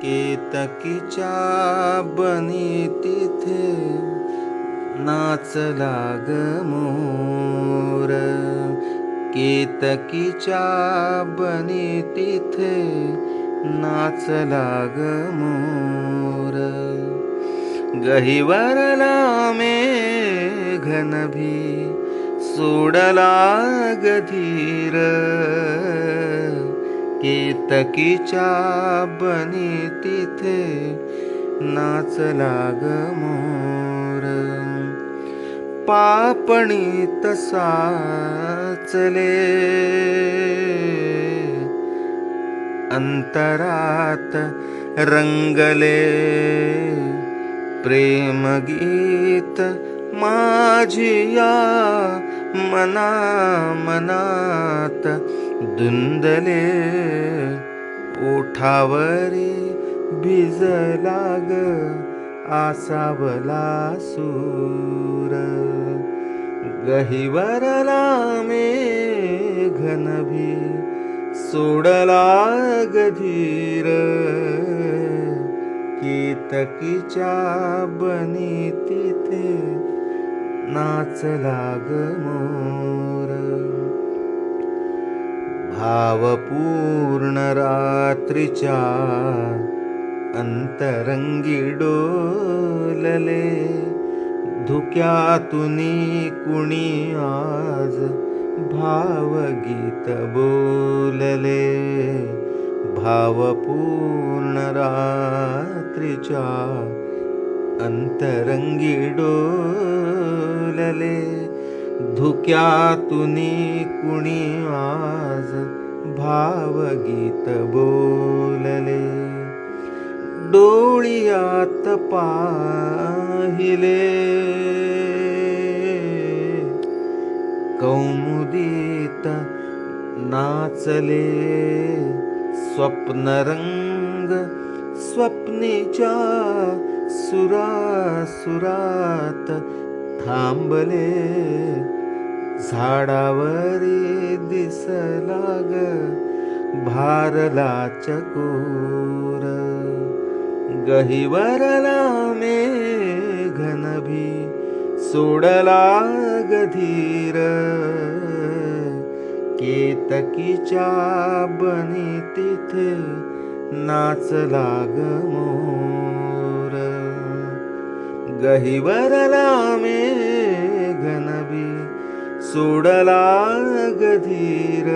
केतकीच्या बनी तिथे नाचला ग मोर. केतकीच्या बनी तिथे नाचला ग मोर. गहिवरला मेघनभी सोडला ग धीर. केतकीच्या बनी तिथे नाचला ग मोर. पापणीत साचले अंतरात रंगले प्रेमगीत माझिया मना मनात धुंदले. ओठावरी भिजला ग आसावला सूर. गहिवरला मेघनभी सोडला ग धीर. केतकीच्या बनी तिथे नाचला ग मोर. भावपूर्ण रात्रीच्या अंतरंगी डोलले. धुक्यातुनी कुणी आज भावगीत बोलले. भावपूर्ण रात्रीच्या अंतरंगी डोलले. धुक्यातुनी कुणी आज भावगीत बोलले. डोळियात पाहिले कौमुदीत नाचले. स्वप्नरंग स्वप्नीच्या सुरात थांबले. झाडावरी दिसला ग भारला चकोर. गहिवरला मेघनभी सोडला ग धीर. केतकीच्या बनी तिथे नाचला ग मोर. गहिवरला मेघनभी सोडला ग धीर.